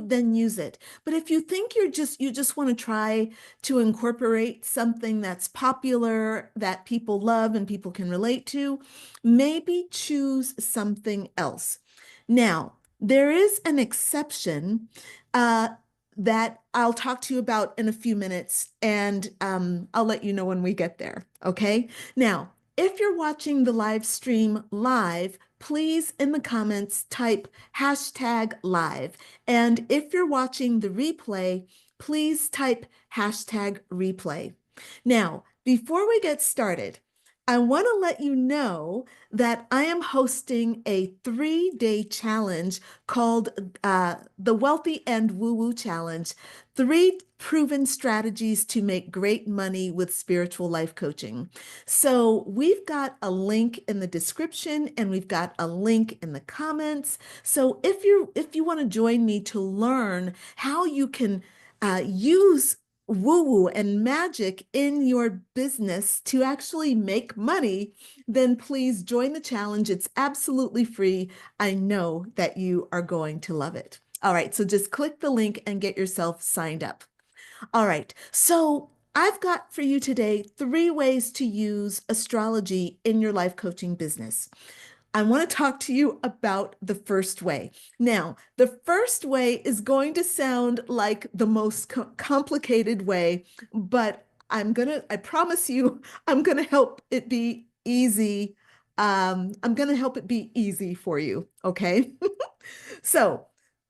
then use it. But if you think you just want to try to incorporate something that's popular, that people love and people can relate to, maybe choose something else. Now, there is an exception uh, that I'll talk to you about in a few minutes, and I'll let you know when we get there, okay? Now, if you're watching the live stream live, please in the comments type hashtag live. And if you're watching the replay, please type hashtag replay. Now, before we get started, I want to let you know that I am hosting a 3-day challenge called the Wealthy and Woo Woo Challenge, 3 proven strategies to make great money with spiritual life coaching. So we've got a link in the description and we've got a link in the comments. So if you want to join me to learn how you can use woo-woo and magic in your business to actually make money, then please join the challenge. It's absolutely free. I know that you are going to love it. All right, so just click the link and get yourself signed up. All right, so I've got for you today 3 ways to use astrology in your life coaching business. I want to talk to you about the first way. Now, the first way is going to sound like the most complicated way, but I promise you, I'm going to help it be easy. I'm going to help it be easy for you, okay? So,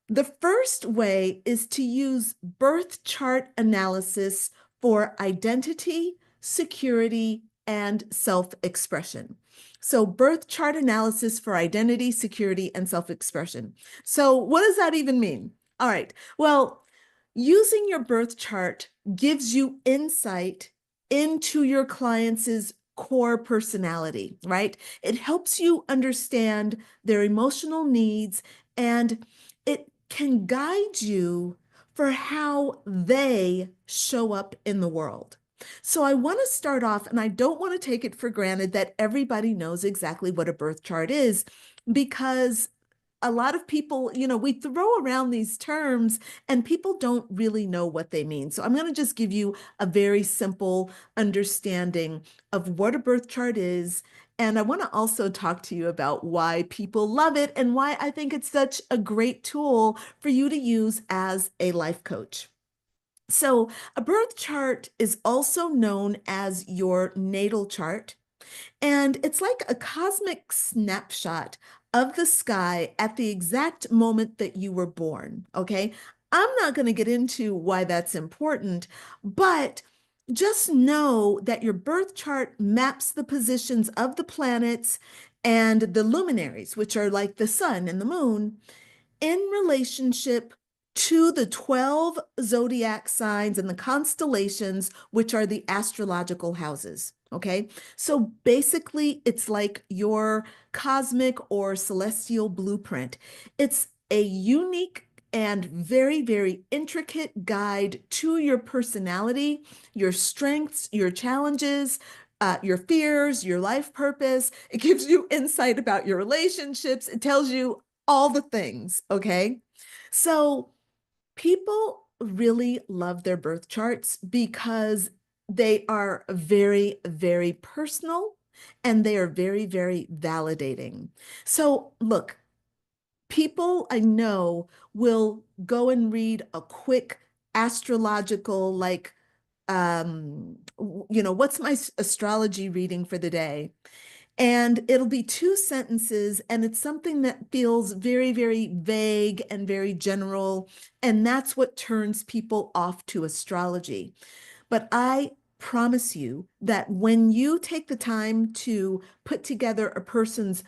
the first way is to use birth chart analysis for identity, security, and self-expression. So birth chart analysis for identity, security, and self-expression. So what does that even mean? All right, well, using your birth chart gives you insight into your client's core personality, right? It helps you understand their emotional needs, and it can guide you for how they show up in the world. So I want to start off, and I don't want to take it for granted that everybody knows exactly what a birth chart is, because a lot of people, we throw around these terms and people don't really know what they mean. So I'm going to just give you a very simple understanding of what a birth chart is. And I want to also talk to you about why people love it and why I think it's such a great tool for you to use as a life coach. So a birth chart is also known as your natal chart, and it's like a cosmic snapshot of the sky at the exact moment that you were born, okay? I'm not going to get into why that's important, but just know that your birth chart maps the positions of the planets and the luminaries, which are like the sun and the moon, in relationship to the 12 zodiac signs and the constellations, which are the astrological houses. Okay, so basically, it's like your cosmic or celestial blueprint. It's a unique and very, very intricate guide to your personality, your strengths, your challenges, your fears, your life purpose. It gives you insight about your relationships. It tells you all the things, okay? So people really love their birth charts because they are very, very personal and they are very, very validating. So look, people I know will go and read a quick astrological, like, what's my astrology reading for the day? And it'll be 2 sentences, and it's something that feels very, very vague and very general. And that's what turns people off to astrology. But I promise you that when you take the time to put together a person's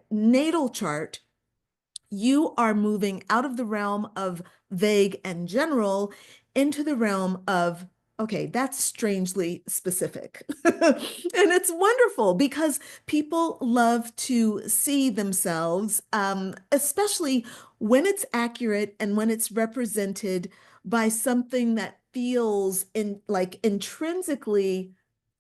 natal chart, you are moving out of the realm of vague and general into the realm of, okay, that's strangely specific. And it's wonderful because people love to see themselves, especially when it's accurate and when it's represented by something that feels like intrinsically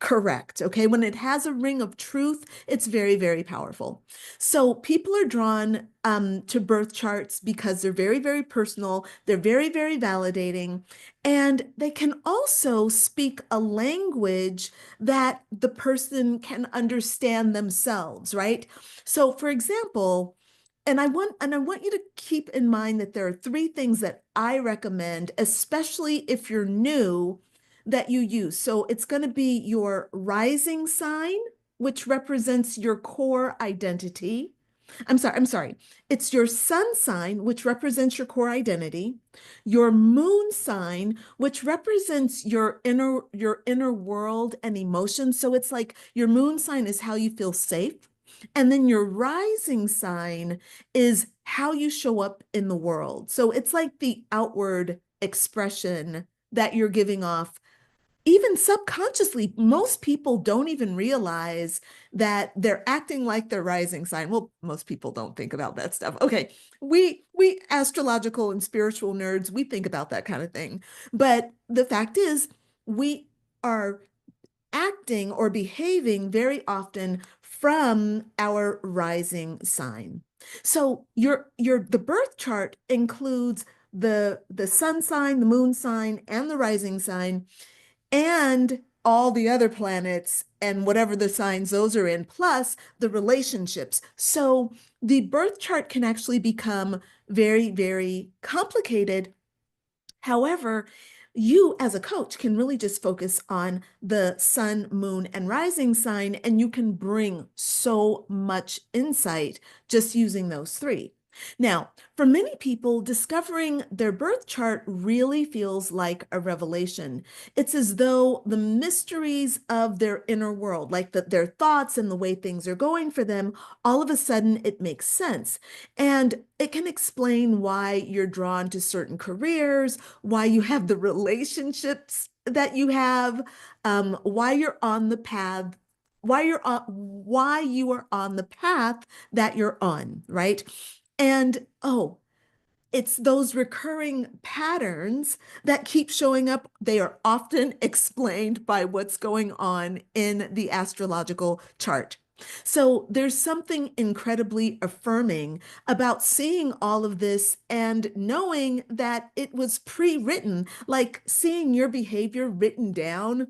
Correct. Okay. When it has a ring of truth, it's very, very powerful. So people are drawn to birth charts because they're very, very personal. They're very, very validating. And they can also speak a language that the person can understand themselves, right? So for example, and I want you to keep in mind that there are three things that I recommend, especially if you're new, that you use. So it's going to be your rising sign, which represents your core identity. I'm sorry. It's your sun sign, which represents your core identity, your moon sign, which represents your inner world and emotions. So it's like your moon sign is how you feel safe. And then your rising sign is how you show up in the world. So it's like the outward expression that you're giving off even subconsciously. Most people don't even realize that they're acting like their rising sign. Well, most people don't think about that stuff. Okay, we astrological and spiritual nerds, we think about that kind of thing. But the fact is, we are acting or behaving very often from our rising sign. So your the birth chart includes the sun sign, the moon sign, and the rising sign, and all the other planets and whatever the signs those are in, plus the relationships. So the birth chart can actually become very, very complicated. However, you as a coach can really just focus on the sun, moon, and rising sign, and you can bring so much insight just using those three. Now, for many people, discovering their birth chart really feels like a revelation. It's as though the mysteries of their inner world, like their thoughts and the way things are going for them, all of a sudden it makes sense. And it can explain why you're drawn to certain careers, why you have the relationships that you have, why you're on the path, why you are on the path that you're on, right? And oh, it's those recurring patterns that keep showing up. They are often explained by what's going on in the astrological chart. So there's something incredibly affirming about seeing all of this and knowing that it was pre-written, like seeing your behavior written down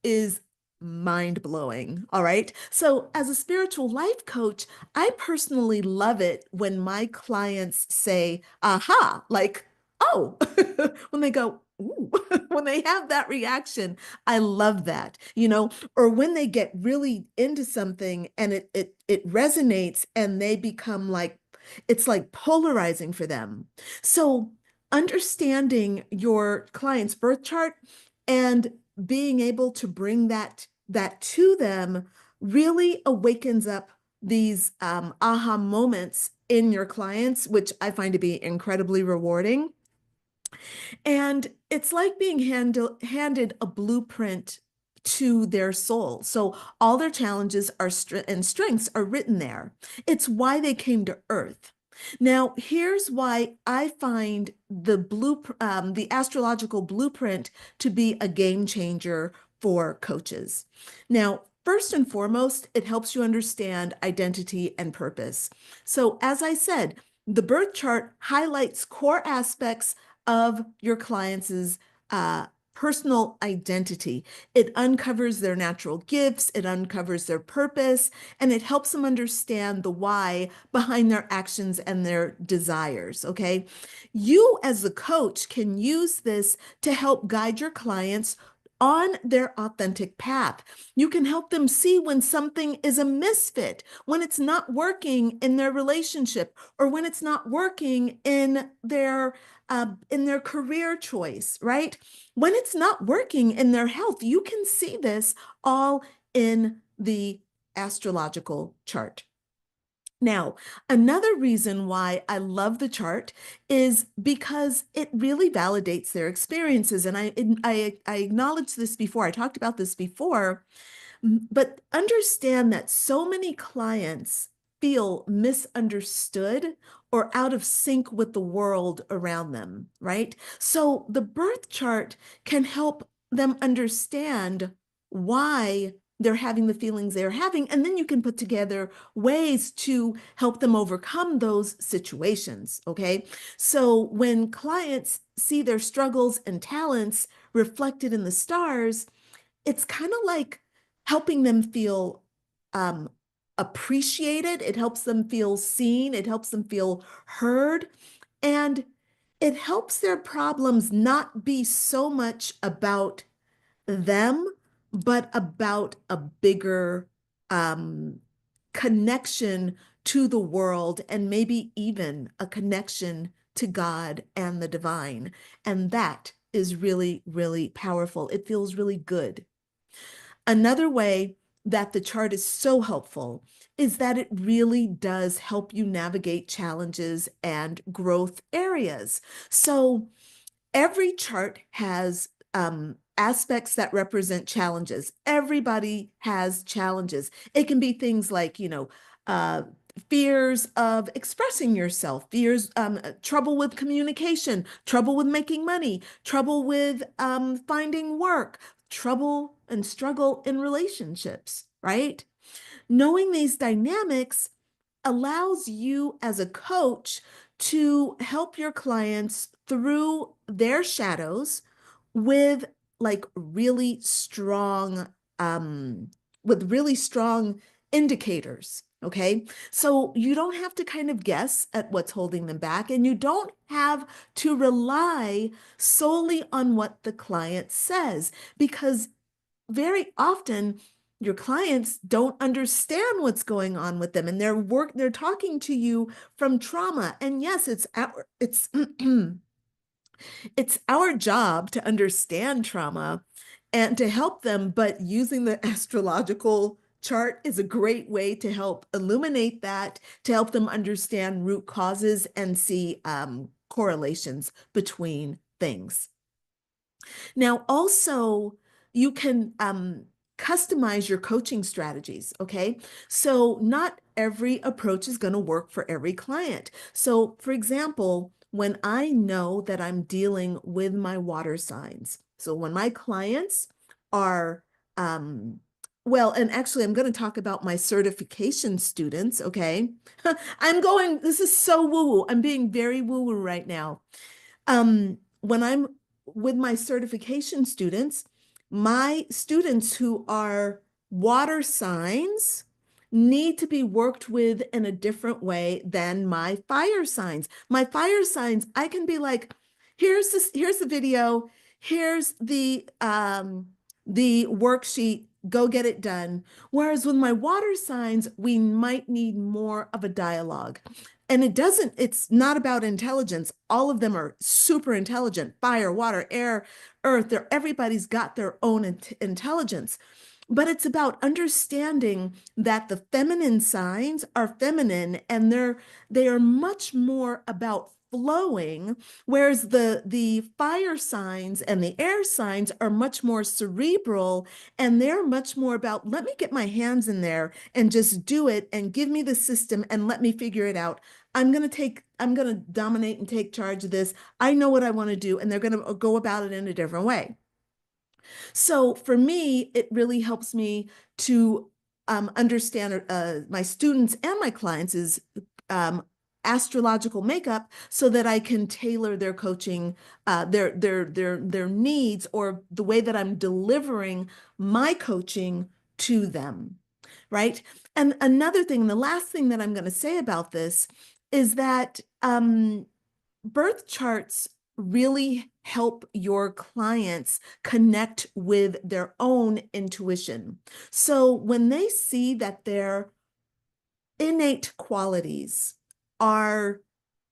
is mind blowing. All right. So, as a spiritual life coach, I personally love it when my clients say, aha, like, oh, when they go, ooh, when they have that reaction. I love that, or when they get really into something and it resonates and they become like, it's like polarizing for them. So, understanding your client's birth chart and being able to bring that to them really awakens up these aha moments in your clients, which I find to be incredibly rewarding. And it's like being handed a blueprint to their soul. So all their challenges and strengths are written there. It's why they came to Earth. Now, here's why I find the astrological blueprint to be a game changer for coaches. Now, first and foremost, it helps you understand identity and purpose. So, as I said, the birth chart highlights core aspects of your clients' personal identity. It uncovers their natural gifts, it uncovers their purpose, and it helps them understand the why behind their actions and their desires. Okay. You, as the coach, can use this to help guide your clients on their authentic path. You can help them see when something is a misfit, when it's not working in their relationship, or when it's not working in their career choice, right? When it's not working in their health. You can see this all in the astrological chart. Now, another reason why I love the chart is because it really validates their experiences. And I acknowledged this before, I talked about this before, but understand that so many clients feel misunderstood or out of sync with the world around them, right? So the birth chart can help them understand why they're having the feelings they're having, and then you can put together ways to help them overcome those situations, okay? So when clients see their struggles and talents reflected in the stars, it's kind of like helping them feel um, appreciated. It helps them feel seen. It helps them feel heard. And it helps their problems not be so much about them, but about a bigger um, connection to the world and maybe even a connection to God and the divine. And that is really, really powerful. It feels really good. Another way that the chart is so helpful is that it really does help you navigate challenges and growth areas. So every chart has aspects that represent challenges. Everybody has challenges. It can be things like, fears of expressing yourself, fears, trouble with communication, trouble with making money, trouble with finding work, trouble and struggle in relationships, right? Knowing these dynamics allows you as a coach to help your clients through their shadows with like really strong with really strong indicators. Okay. So you don't have to kind of guess at what's holding them back, and you don't have to rely solely on what the client says, because very often your clients don't understand what's going on with them, and they're talking to you from trauma. And yes, it's it's our job to understand trauma and to help them, but using the astrological chart is a great way to help illuminate that, to help them understand root causes and see correlations between things. Now, also, you can customize your coaching strategies, okay? So not every approach is going to work for every client. So, for example, when I know that I'm dealing with my water signs, so when my clients are, well, and actually, I'm going to talk about my certification students, okay? This is so woo-woo. I'm being very woo-woo right now. When I'm with my certification students, my students who are water signs need to be worked with in a different way than my fire signs. My fire signs, I can be like, here's the video, here's the worksheet, go get it done. Whereas with my water signs, we might need more of a dialogue. And it's not about intelligence. All of them are super intelligent: fire, water, air, earth. Everybody's got their own intelligence. But it's about understanding that the feminine signs are feminine, and they are much more about flowing, whereas the fire signs and the air signs are much more cerebral, and they're much more about, let me get my hands in there and just do it and give me the system and let me figure it out. I'm going to dominate and take charge of this. I know what I want to do, and they're going to go about it in a different way. So for me, it really helps me to understand my students and my clients' um, astrological makeup, so that I can tailor their coaching, their needs, or the way that I'm delivering my coaching to them, right? And another thing, the last thing that I'm going to say about this is that birth charts really help your clients connect with their own intuition. So when they see that their innate qualities are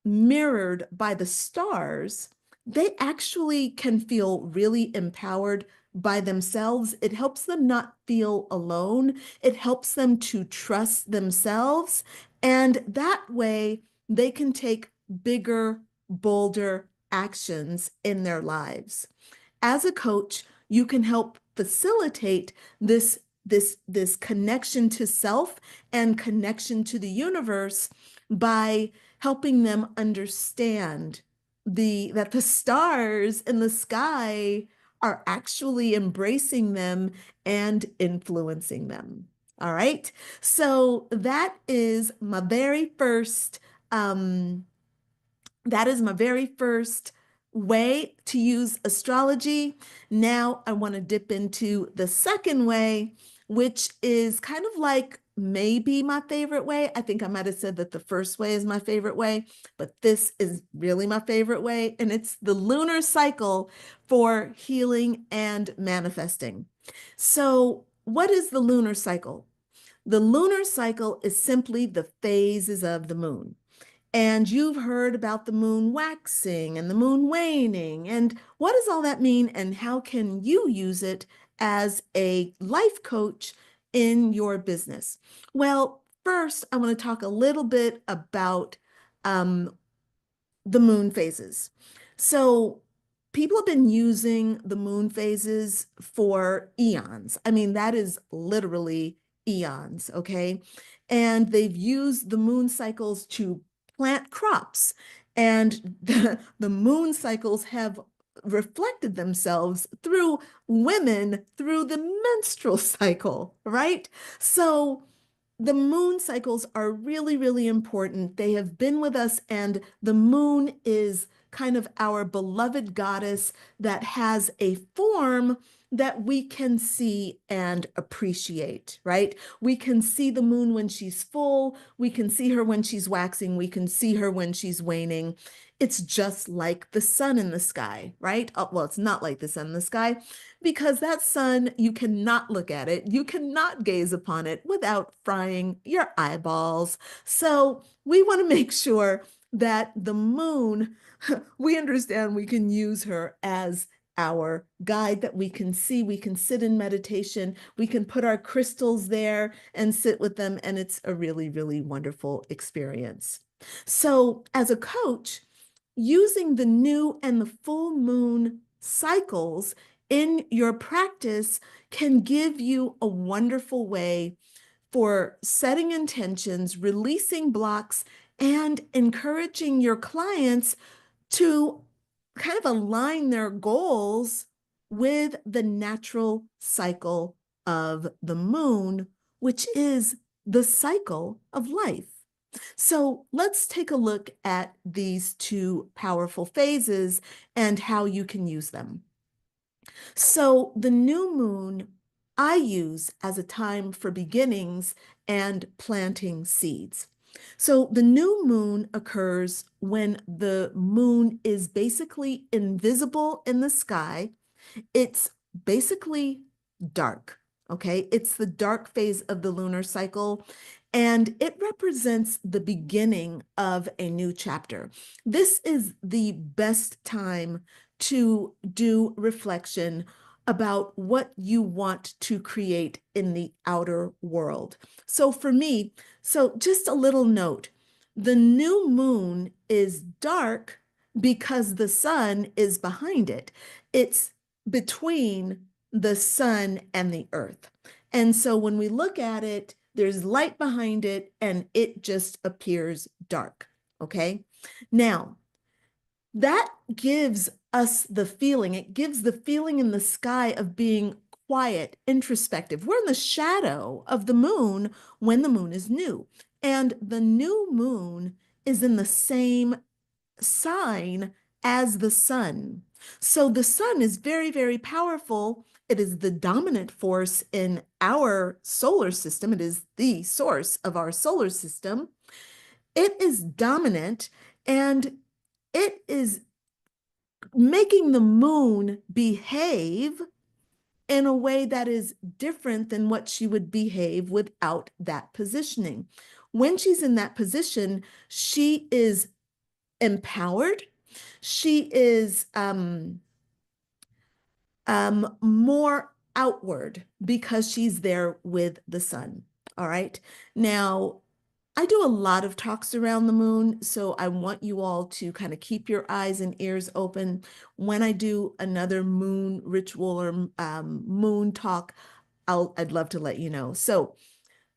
mirrored by the stars, they actually can feel really empowered by themselves. It helps them not feel alone. It helps them to trust themselves. And that way, they can take bigger, bolder actions in their lives. As a coach, you can help facilitate this connection to self and connection to the universe by helping them understand that the stars in the sky are actually embracing them and influencing them. All right. So um, that is my very first way to use astrology. Now I want to dip into the second way, which is kind of like maybe my favorite way. I think I might have said that the first way is my favorite way, but this is really my favorite way. And it's the lunar cycle for healing and manifesting. So, what is the lunar cycle? The lunar cycle is simply the phases of the moon. And you've heard about the moon waxing and the moon waning. And what does all that mean? And how can you use it as a life coach in your business? Well, first, I want to talk a little bit about um, the moon phases. So people have been using the moon phases for eons. I mean, that is literally eons, okay? And they've used the moon cycles to plant crops. And the moon cycles have reflected themselves through women through the menstrual cycle, right? So the moon cycles are really, really important. They have been with us, and the moon is kind of our beloved goddess that has a form that we can see and appreciate, right? We can see the moon when she's full. We can see her when she's waxing. We can see her when she's waning. It's just like the sun in the sky, right? Well, it's not like the sun in the sky because that sun, you cannot look at it. You cannot gaze upon it without frying your eyeballs. So we want to make sure that the moon, we understand we can use her as our guide that we can see. We can sit in meditation. We can put our crystals there and sit with them. And it's a really, really wonderful experience. So as a coach, using the new and the full moon cycles in your practice can give you a wonderful way for setting intentions, releasing blocks, and encouraging your clients to kind of align their goals with the natural cycle of the moon, which is the cycle of life. So let's take a look at these two powerful phases and how you can use them. So the new moon I use as a time for beginnings and planting seeds. So the new moon occurs when the moon is basically invisible in the sky. It's basically dark, okay? It's the dark phase of the lunar cycle, and it represents the beginning of a new chapter. This is the best time to do reflection about what you want to create in the outer world. So for me, so just a little note, the new moon is dark because the sun is behind it. It's between the sun and the earth. And so when we look at it, there's light behind it and it just appears dark. Okay. Now, that gives us the feeling, it gives the feeling in the sky of being quiet, introspective. We're in the shadow of the moon when the moon is new. And the new moon is in the same sign as the sun. So the sun is very, very powerful. It is the dominant force in our solar system. It is the source of our solar system. It is dominant and it is making the moon behave in a way that is different than what she would behave without that positioning. When she's in that position, she is empowered. She is more outward because she's there with the sun. All right. Now, I do a lot of talks around the moon, so I want you all to kind of keep your eyes and ears open. When I do another moon ritual or moon talk, I'd love to let you know. So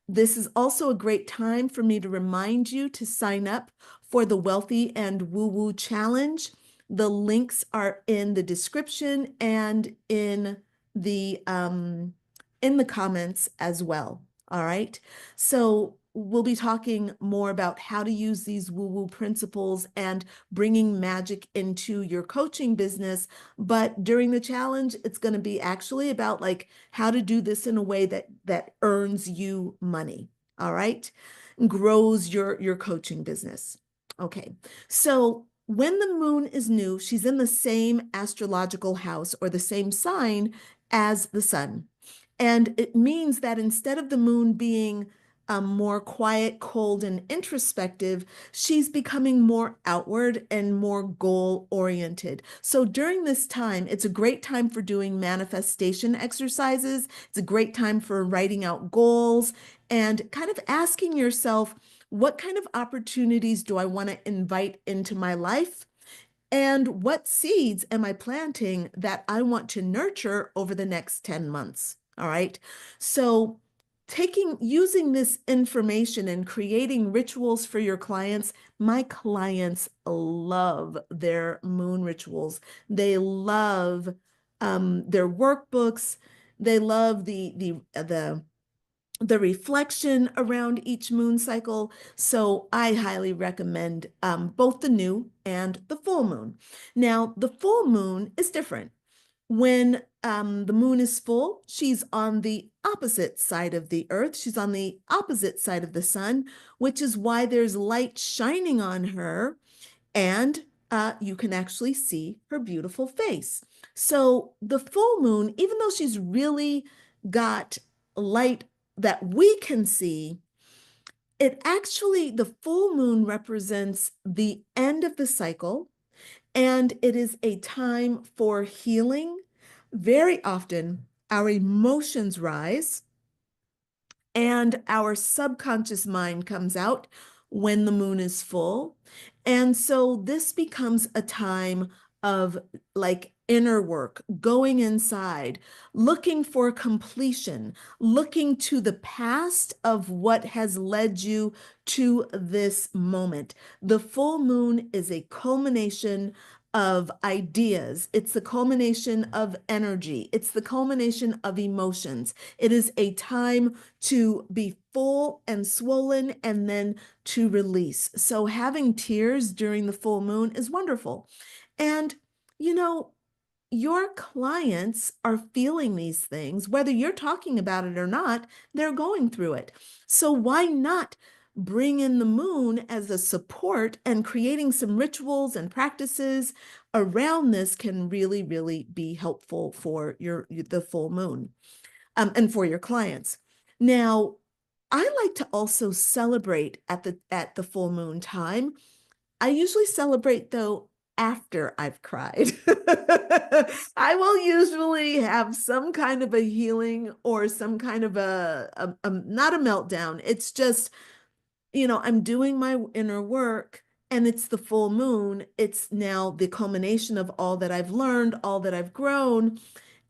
this is also a great time for me to remind you to sign up for the Wealthy and Woo Woo Challenge. The links are in the description and in the comments as well. All right. So we'll be talking more about how to use these woo-woo principles and bringing magic into your coaching business. But during the challenge, it's going to be actually about like how to do this in a way that earns you money. All right. Grows your coaching business. Okay. So when the moon is new, she's in the same astrological house or the same sign as the sun. And it means that instead of the moon being more quiet, cold, and introspective, she's becoming more outward and more goal oriented. So during this time, it's a great time for doing manifestation exercises. It's a great time for writing out goals and kind of asking yourself, what kind of opportunities do I want to invite into my life? And what seeds am I planting that I want to nurture over the next 10 months? All right. So using this information and creating rituals for your clients, my clients love their moon rituals. They love their workbooks. They love the reflection around each moon cycle. So I highly recommend both the new and the full moon. Now, the full moon is different. When the moon is full, she's on the opposite side of the earth. She's on the opposite side of the sun, which is why there's light shining on her and you can actually see her beautiful face. So the full moon, even though she's really got light that we can see, the full moon represents the end of the cycle, and it is a time for healing. Very often, our emotions rise and our subconscious mind comes out when the moon is full. And so this becomes a time of like inner work, going inside, looking for completion, looking to the past of what has led you to this moment. The full moon is a culmination of ideas. It's the culmination of energy. It's the culmination of emotions. It is a time to be full and swollen and then to release. So having tears during the full moon is wonderful. And, you know, your clients are feeling these things, whether you're talking about it or not, they're going through it. So why not bring in the moon as a support, and creating some rituals and practices around this can really, really be helpful for the full moon and for your clients. Now, I like to also celebrate at the full moon time. I usually celebrate though after I've cried. I will usually have some kind of a healing or some kind of not a meltdown. It's just, I'm doing my inner work and it's the full moon. It's now the culmination of all that I've learned, all that I've grown.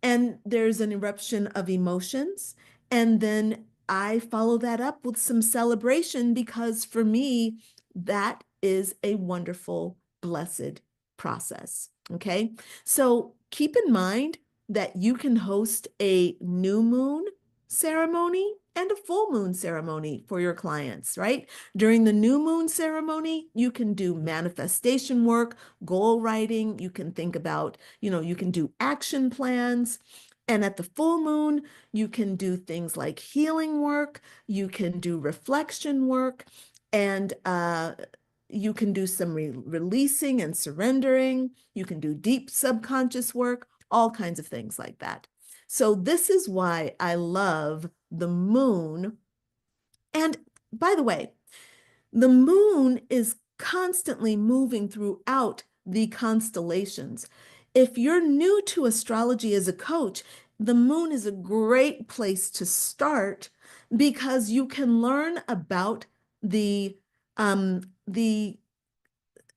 And there's an eruption of emotions. And then I follow that up with some celebration because for me, that is a wonderful, blessed process. Okay. So keep in mind that you can host a new moon ceremony and a full moon ceremony for your clients, right? During the new moon ceremony, you can do manifestation work, goal writing. You can think about, you can do action plans. And at the full moon, you can do things like healing work, you can do reflection work, and you can do some releasing and surrendering. You can do deep subconscious work, all kinds of things like that. So this is why I love the moon. And by the way, the moon is constantly moving throughout the constellations. If you're new to astrology as a coach, the moon is a great place to start because you can learn about the um, the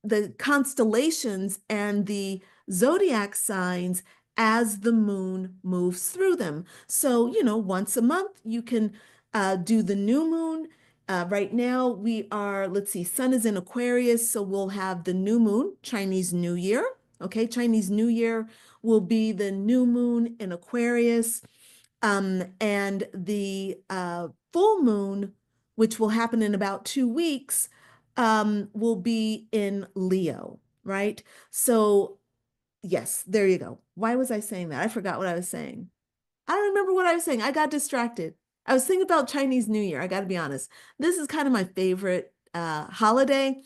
the constellations and the zodiac signs as the moon moves through them. So, once a month, you can do the new moon. Right now, let's see, sun is in Aquarius, so we'll have the new moon, Chinese New Year, Okay, Chinese New Year will be the new moon in Aquarius, and the full moon, which will happen in about 2 weeks, will be in Leo, right? So, yes, there you go. Why was I saying that? I forgot what I was saying. I don't remember what I was saying. I got distracted. I was thinking about Chinese New Year. I got to be honest. This is kind of my favorite holiday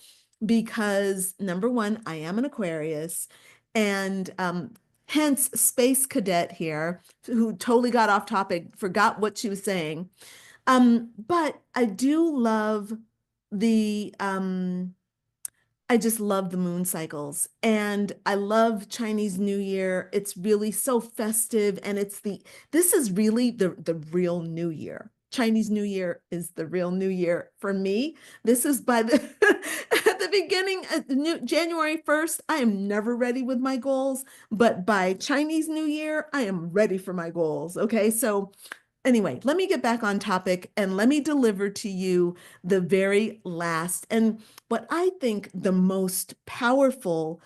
because number one, I am an Aquarius, and hence Space Cadet here, who totally got off topic, forgot what she was saying. But I do love the I just love the moon cycles, and I love Chinese New Year. It's really so festive, and this is really the real New Year. Chinese New Year is the real New Year for me. This is by the at the beginning, January 1st, I am never ready with my goals, but by Chinese New Year, I am ready for my goals. Okay, so anyway, let me get back on topic and let me deliver to you the very last and what I think the most powerful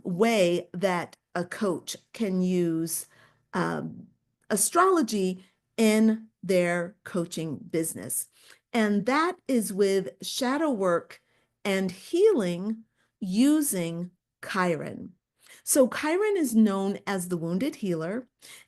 way that a coach can use um, astrology in their coaching business. And that is with shadow work and healing using Chiron. So Chiron is known as the wounded healer,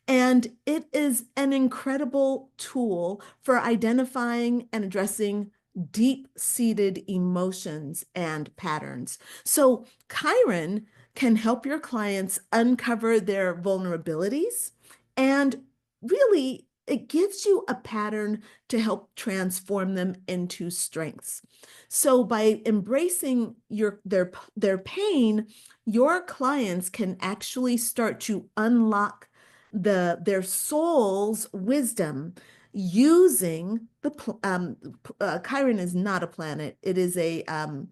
and it is an incredible tool for identifying and addressing deep-seated emotions and patterns. So Chiron can help your clients uncover their vulnerabilities, and really it gives you a pattern to help transform them into strengths. So by embracing their pain, your clients can actually start to unlock their soul's wisdom using Chiron is not a planet. It is an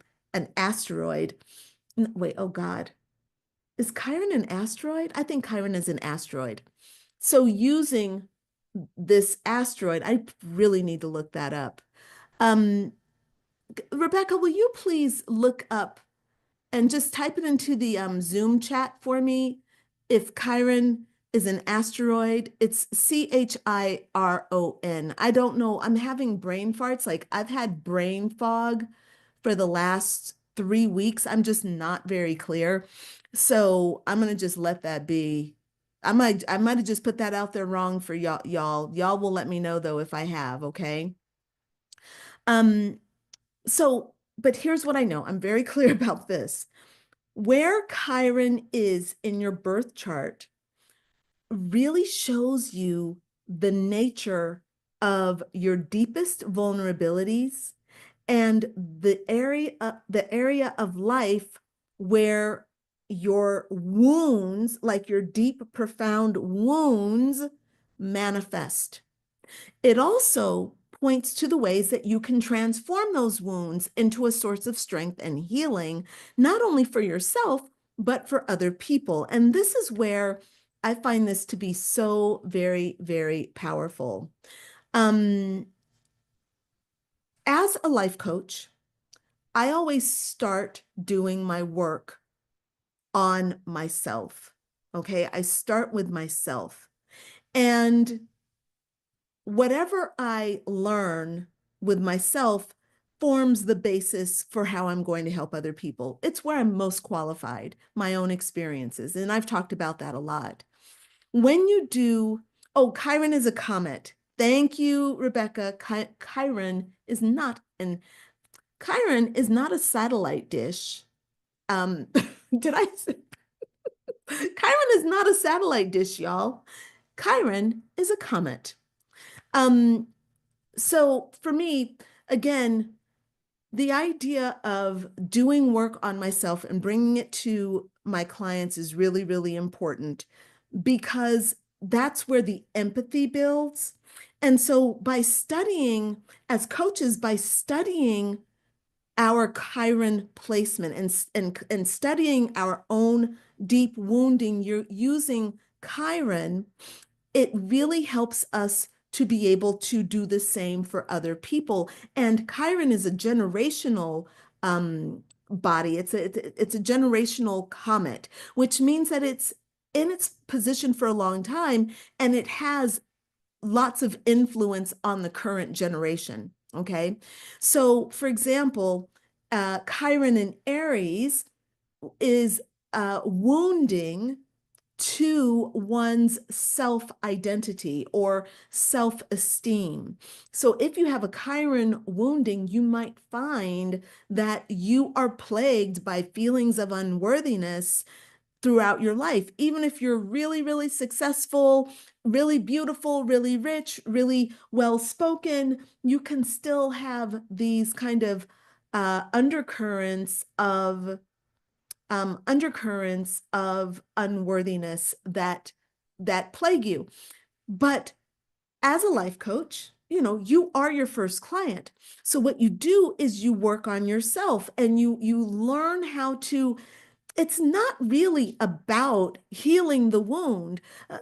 asteroid. Wait, oh God. Is Chiron an asteroid? I think Chiron is an asteroid. So using this asteroid, I really need to look that up. Um, Rebecca, will you please look up and just type it into the Zoom chat for me? If Chiron is an asteroid, it's Chiron. I don't know. I'm having brain farts. Like I've had brain fog for the last 3 weeks. I'm just not very clear. So I'm gonna just let that be. I might have just put that out there wrong for y'all. Y'all will let me know though if I have, okay? Um, but here's what I know. I'm very clear about this. Where Chiron is in your birth chart really shows you the nature of your deepest vulnerabilities and the area of life where your wounds, like your deep, profound wounds, manifest. It also points to the ways that you can transform those wounds into a source of strength and healing, not only for yourself, but for other people. And this is where I find this to be so very, very powerful. Um, as a life coach, I always start doing my work on myself. Okay, I start with myself. And whatever I learn with myself forms the basis for how I'm going to help other people. It's where I'm most qualified, my own experiences. And I've talked about that a lot. When you do, oh, Chiron is a comet. Thank you, Rebecca. Chiron is not a satellite dish. Um, did I say? Chiron is not a satellite dish, y'all. Chiron is a comet. Um, So for me, again, the idea of doing work on myself and bringing it to my clients is really, really important because that's where the empathy builds. And so by studying, as coaches, by studying our Chiron placement and studying our own deep wounding, you're using Chiron, it really helps us to be able to do the same for other people. And Chiron is a generational body. It's a generational comet, which means that it's in its position for a long time and it has lots of influence on the current generation. Okay. So, for example, Chiron in Aries is wounding to one's self-identity or self-esteem. So if you have a Chiron wounding, you might find that you are plagued by feelings of unworthiness throughout your life. Even if you're really, really successful, really beautiful, really rich, really well-spoken, you can still have these kind of undercurrents of unworthiness that plague you. But as a life coach, you are your first client. So what you do is you work on yourself and you learn how to. It's not really about healing the wound.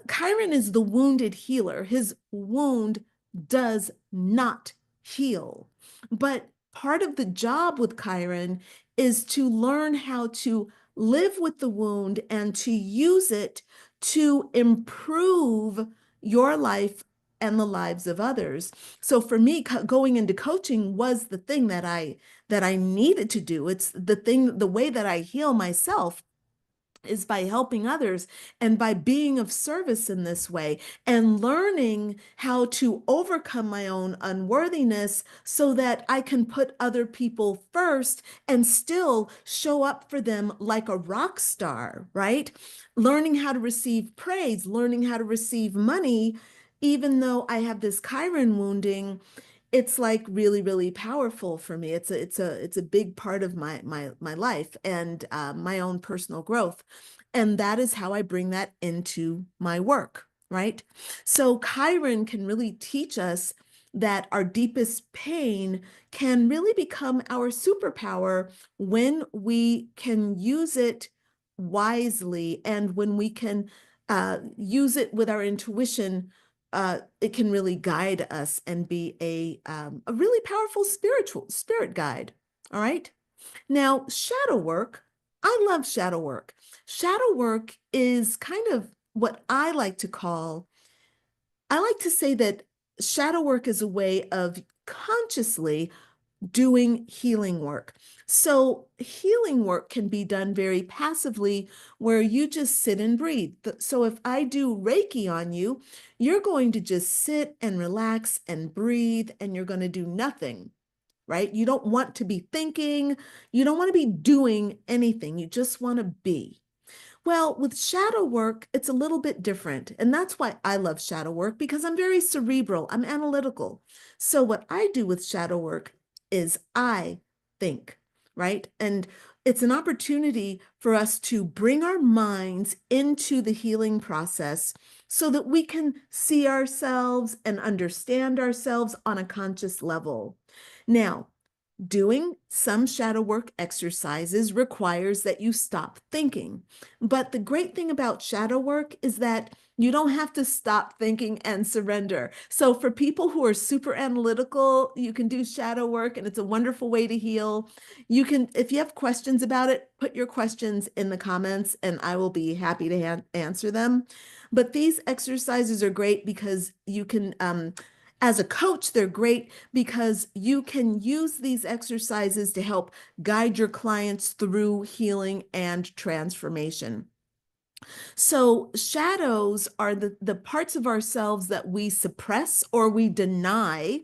Chiron is the wounded healer. His wound does not heal. But part of the job with Chiron is to learn how to live with the wound and to use it to improve your life and the lives of others. So for me, going into coaching was the thing that I needed to do. It's the way that I heal myself is by helping others and by being of service in this way and learning how to overcome my own unworthiness so that I can put other people first and still show up for them like a rock star, right? Learning how to receive praise, learning how to receive money, even though I have this Chiron wounding, it's like really, really powerful for me. It's a big part of my life and my own personal growth. And that is how I bring that into my work, right? So Chiron can really teach us that our deepest pain can really become our superpower when we can use it wisely and when we can use it with our intuition. It can really guide us and be a really powerful spirit guide. All right. Now, shadow work, I love shadow work. Shadow work is kind of what I like to say that shadow work is a way of consciously doing healing work. So healing work can be done very passively where you just sit and breathe. So if I do Reiki on you, you're going to just sit and relax and breathe and you're going to do nothing, right? You don't want to be thinking, you don't want to be doing anything. You just want to be. Well, with shadow work, it's a little bit different. And that's why I love shadow work because I'm very cerebral, I'm analytical. So, what I do with shadow work is I think, right? And it's an opportunity for us to bring our minds into the healing process so that we can see ourselves and understand ourselves on a conscious level. Now, doing some shadow work exercises requires that you stop thinking. But the great thing about shadow work is that you don't have to stop thinking and surrender. So for people who are super analytical, you can do shadow work and it's a wonderful way to heal. You can, if you have questions about it, put your questions in the comments and I will be happy to answer them. But these exercises are great because you can, as a coach, they're great because you can use these exercises to help guide your clients through healing and transformation. So shadows are the parts of ourselves that we suppress or we deny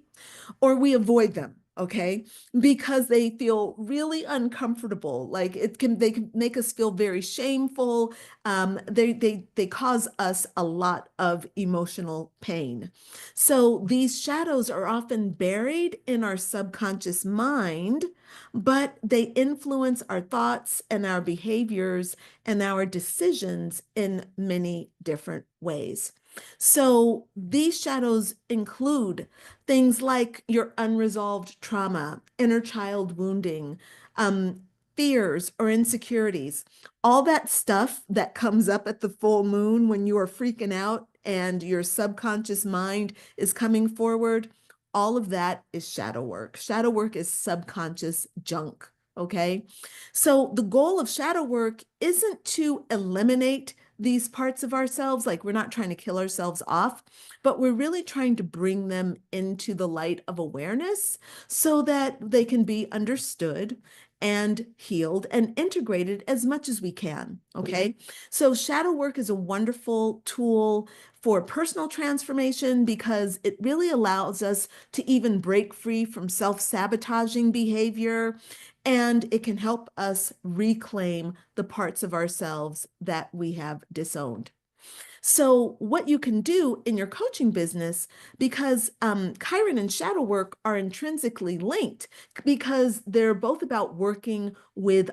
or we avoid them, okay? Because they feel really uncomfortable. Like they can make us feel very shameful. They cause us a lot of emotional pain. So these shadows are often buried in our subconscious mind, but they influence our thoughts and our behaviors and our decisions in many different ways. So these shadows include things like your unresolved trauma, inner child wounding, um, fears or insecurities, all that stuff that comes up at the full moon when you are freaking out and your subconscious mind is coming forward. All of that is shadow work. Shadow work is subconscious junk. Okay. So the goal of shadow work isn't to eliminate these parts of ourselves, like we're not trying to kill ourselves off, but we're really trying to bring them into the light of awareness so that they can be understood and healed and integrated as much as we can. Okay. So shadow work is a wonderful tool for personal transformation because it really allows us to even break free from self-sabotaging behavior, and it can help us reclaim the parts of ourselves that we have disowned. So, what you can do in your coaching business, because Chiron and shadow work are intrinsically linked, because they're both about working with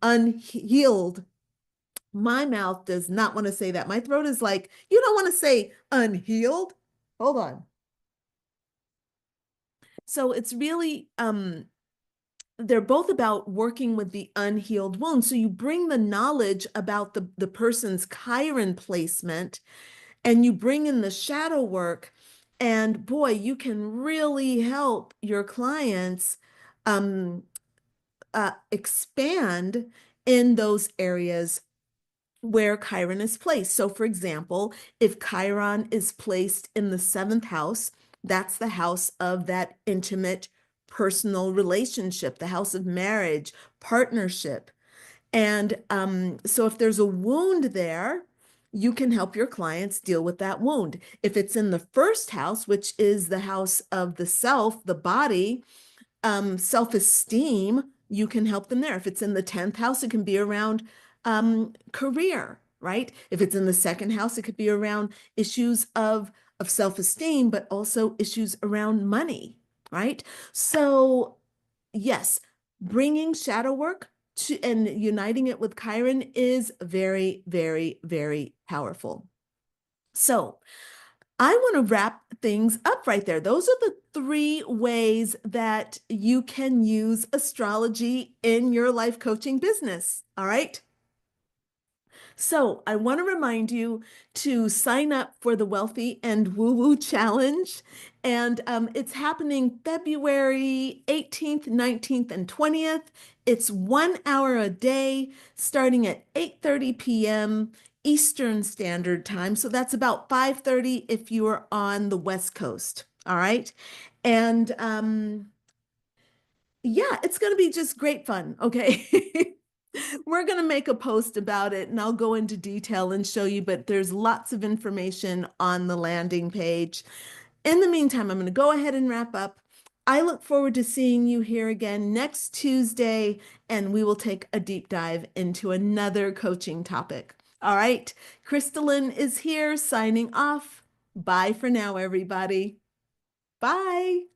unhealed. My mouth does not want to say that. My throat is like, you don't want to say unhealed. Hold on. So it's really they're both about working with the unhealed wound. So you bring the knowledge about the person's Chiron placement and you bring in the shadow work, and boy, you can really help your clients um, expand in those areas where Chiron is placed. So, for example, if Chiron is placed in the seventh house, that's the house of that intimate personal relationship, the house of marriage, partnership. And so, if there's a wound there, you can help your clients deal with that wound. If it's in the first house, which is the house of the self, the body, self-esteem, you can help them there. If it's in the 10th house, it can be around career, right? If it's in the second house, it could be around issues of self-esteem, but also issues around money, right? So yes, bringing shadow work to and uniting it with Chiron is very, very, very powerful. So I want to wrap things up right there. Those are the three ways that you can use astrology in your life coaching business. All right. So I want to remind you to sign up for the Wealthy and Woo Woo Challenge. And it's happening February 18th, 19th, and 20th. It's 1 hour a day, starting at 8:30 p.m. Eastern Standard Time. So that's about 5:30 if you are on the West Coast. All right. And yeah, it's going to be just great fun. Okay. We're going to make a post about it and I'll go into detail and show you, but there's lots of information on the landing page. In the meantime, I'm going to go ahead and wrap up. I look forward to seeing you here again next Tuesday, and we will take a deep dive into another coaching topic. All right, Crystalline is here signing off. Bye for now, everybody. Bye.